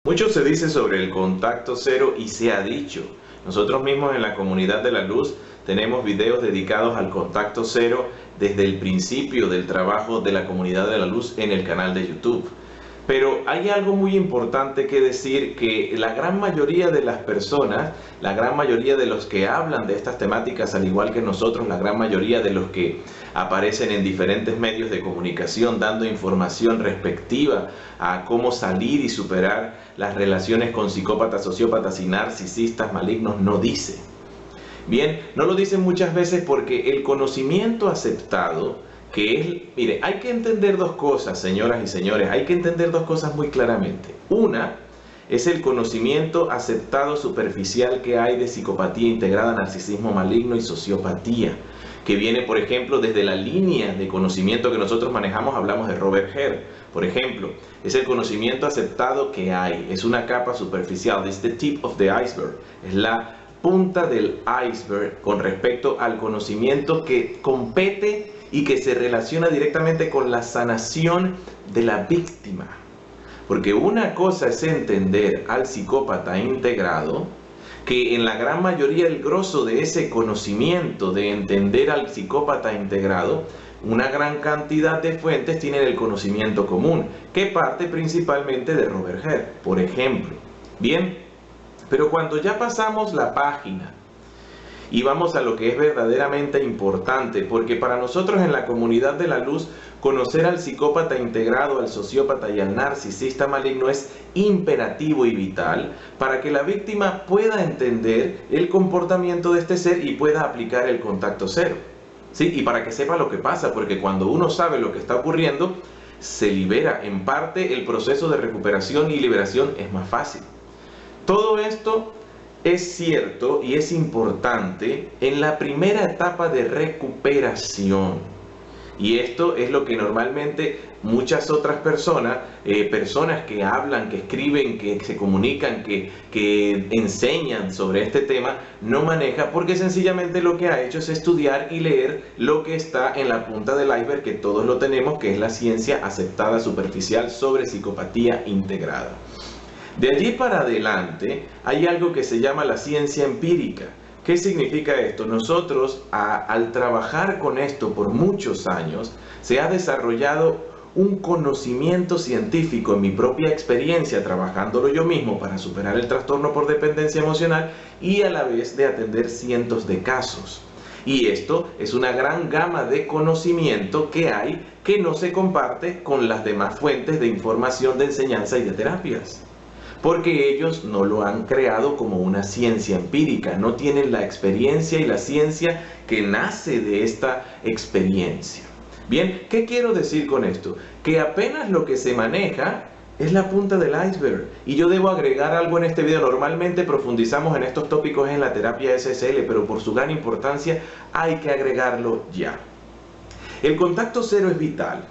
Mucho se dice sobre el contacto cero y se ha dicho. Nosotros mismos en la comunidad de la luz tenemos videos dedicados al contacto cero desde el principio del trabajo de la comunidad de la luz en el canal de YouTube. Pero hay algo muy importante que decir, que la gran mayoría de las personas, la gran mayoría de los que hablan de estas temáticas, al igual que nosotros, la gran mayoría de los que aparecen en diferentes medios de comunicación dando información respectiva a cómo salir y superar las relaciones con psicópatas, sociópatas y narcisistas malignos, no dice. Bien, no lo dicen muchas veces porque el conocimiento aceptado, que es, mire, hay que entender dos cosas, señoras y señores, hay que entender dos cosas muy claramente. Una es el conocimiento aceptado superficial que hay de psicopatía integrada, narcisismo maligno y sociopatía, que viene, por ejemplo, desde la línea de conocimiento que nosotros manejamos. Hablamos de Robert Hare, por ejemplo. Es el conocimiento aceptado que hay, es una capa superficial, es the tip of the iceberg, es la punta del iceberg con respecto al conocimiento que compete y que se relaciona directamente con la sanación de la víctima. Porque una cosa es entender al psicópata integrado, que en la gran mayoría el grosso de ese conocimiento de entender al psicópata integrado, una gran cantidad de fuentes tienen el conocimiento común, que parte principalmente de Robert Hare, por ejemplo. Bien, pero cuando ya pasamos la página y vamos a lo que es verdaderamente importante, porque para nosotros en la comunidad de la luz, conocer al psicópata integrado, al sociópata y al narcisista maligno es imperativo y vital para que la víctima pueda entender el comportamiento de este ser y pueda aplicar el contacto cero. ¿Sí? Y para que sepa lo que pasa, porque cuando uno sabe lo que está ocurriendo, se libera en parte el proceso de recuperación y liberación es más fácil. Todo esto es cierto y es importante en la primera etapa de recuperación. Y esto es lo que normalmente muchas otras personas, personas que hablan, que escriben, que se comunican, que enseñan sobre este tema, no maneja, porque sencillamente lo que ha hecho es estudiar y leer lo que está en la punta del iceberg, que todos lo tenemos, que es la ciencia aceptada superficial sobre psicopatía integrada. De allí para adelante hay algo que se llama la ciencia empírica. ¿Qué significa esto? Nosotros, al trabajar con esto por muchos años, se ha desarrollado un conocimiento científico en mi propia experiencia, trabajándolo yo mismo para superar el trastorno por dependencia emocional y a la vez de atender cientos de casos. Y esto es una gran gama de conocimiento que hay que no se comparte con las demás fuentes de información, de enseñanza y de terapias. Porque ellos no lo han creado como una ciencia empírica, no tienen la experiencia y la ciencia que nace de esta experiencia. Bien, ¿qué quiero decir con esto? Que apenas lo que se maneja es la punta del iceberg. Y yo debo agregar algo en este video. Normalmente profundizamos en estos tópicos en la terapia SSL, pero por su gran importancia hay que agregarlo ya. El contacto cero es vital,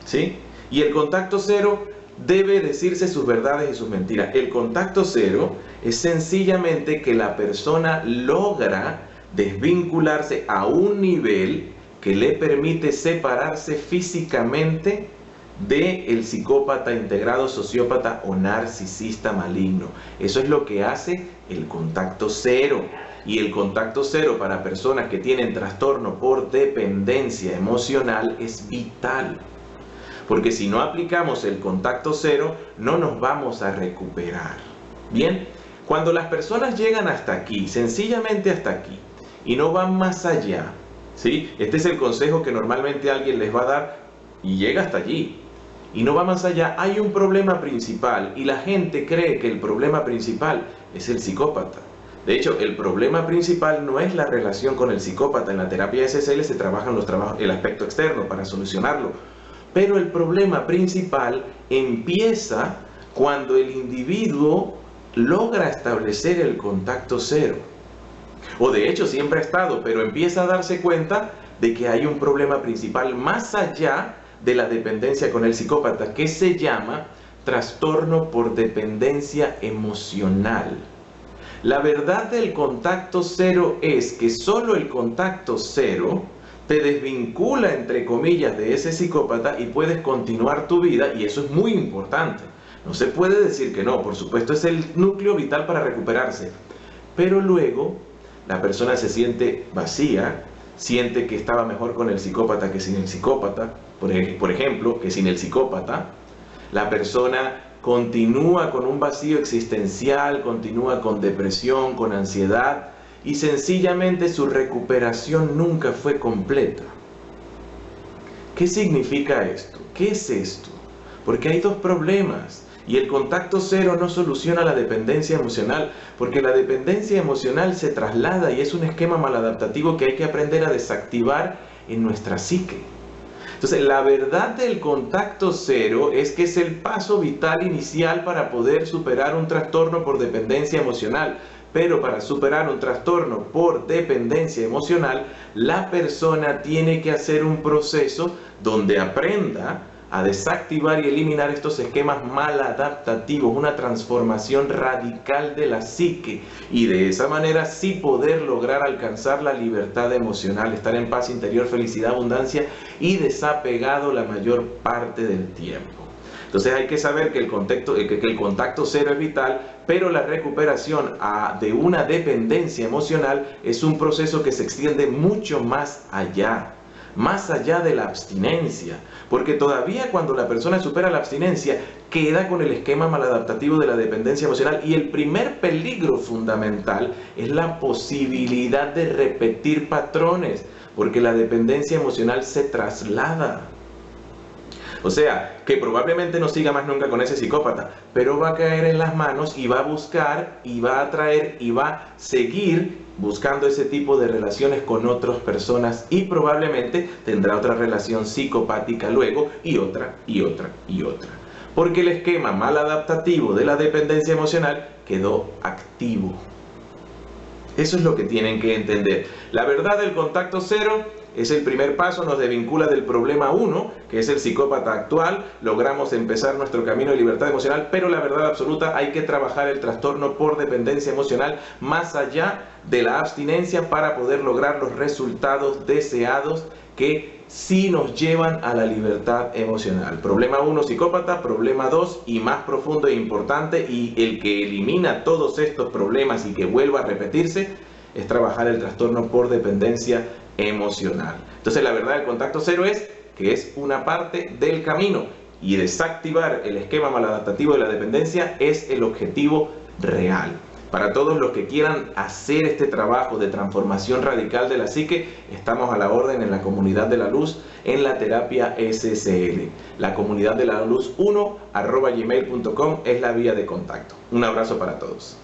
¿sí? Y el contacto cero debe decirse sus verdades y sus mentiras. El contacto cero es sencillamente que la persona logra desvincularse a un nivel que le permite separarse físicamente del psicópata integrado, sociópata o narcisista maligno. Eso es lo que hace el contacto cero. Y el contacto cero para personas que tienen trastorno por dependencia emocional es vital. Porque si no aplicamos el contacto cero, no nos vamos a recuperar. Bien, cuando las personas llegan hasta aquí, sencillamente hasta aquí, y no van más allá, ¿sí? Este es el consejo que normalmente alguien les va a dar y llega hasta allí. Y no va más allá, hay un problema principal y la gente cree que el problema principal es el psicópata. De hecho, el problema principal no es la relación con el psicópata. En la terapia SSL se trabajan el aspecto externo para solucionarlo. Pero el problema principal empieza cuando el individuo logra establecer el contacto cero. O de hecho siempre ha estado, pero empieza a darse cuenta de que hay un problema principal más allá de la dependencia con el psicópata, que se llama trastorno por dependencia emocional. La verdad del contacto cero es que solo el contacto cero te desvincula, entre comillas, de ese psicópata y puedes continuar tu vida, y eso es muy importante. No se puede decir que no, por supuesto es el núcleo vital para recuperarse, pero luego la persona se siente vacía, siente que estaba mejor con el psicópata que sin el psicópata, por ejemplo, que sin el psicópata. La persona continúa con un vacío existencial, continúa con depresión, con ansiedad, y sencillamente su recuperación nunca fue completa. ¿Qué significa esto? ¿Qué es esto? Porque hay dos problemas. Y el contacto cero no soluciona la dependencia emocional, porque la dependencia emocional se traslada y es un esquema maladaptativo que hay que aprender a desactivar en nuestra psique. Entonces, la verdad del contacto cero es que es el paso vital inicial para poder superar un trastorno por dependencia emocional. Pero para superar un trastorno por dependencia emocional, la persona tiene que hacer un proceso donde aprenda a desactivar y eliminar estos esquemas maladaptativos, una transformación radical de la psique, y de esa manera sí poder lograr alcanzar la libertad emocional, estar en paz interior, felicidad, abundancia y desapegado la mayor parte del tiempo. Entonces hay que saber que el contacto cero es vital, pero la recuperación de una dependencia emocional es un proceso que se extiende mucho más allá de la abstinencia, porque todavía cuando la persona supera la abstinencia queda con el esquema maladaptativo de la dependencia emocional, y el primer peligro fundamental es la posibilidad de repetir patrones, porque la dependencia emocional se traslada. O sea, que probablemente no siga más nunca con ese psicópata, pero va a caer en las manos y va a buscar y va a atraer y va a seguir buscando ese tipo de relaciones con otras personas, y probablemente tendrá otra relación psicopática luego, y otra, y otra, y otra. Porque el esquema maladaptativo de la dependencia emocional quedó activo. Eso es lo que tienen que entender. La verdad del contacto cero es el primer paso, nos desvincula del problema 1, que es el psicópata actual. Logramos empezar nuestro camino de libertad emocional, pero la verdad absoluta, hay que trabajar el trastorno por dependencia emocional más allá de la abstinencia para poder lograr los resultados deseados que sí nos llevan a la libertad emocional. Problema 1, psicópata. Problema 2, y más profundo e importante, y el que elimina todos estos problemas y que vuelva a repetirse, es trabajar el trastorno por dependencia emocional. Entonces la verdad del contacto cero es que es una parte del camino, y desactivar el esquema maladaptativo de la dependencia es el objetivo real. Para todos los que quieran hacer este trabajo de transformación radical de la psique, estamos a la orden en la Comunidad de la Luz, en la terapia SSL. La Comunidad de la Luz 1 @gmail.com es la vía de contacto. Un abrazo para todos.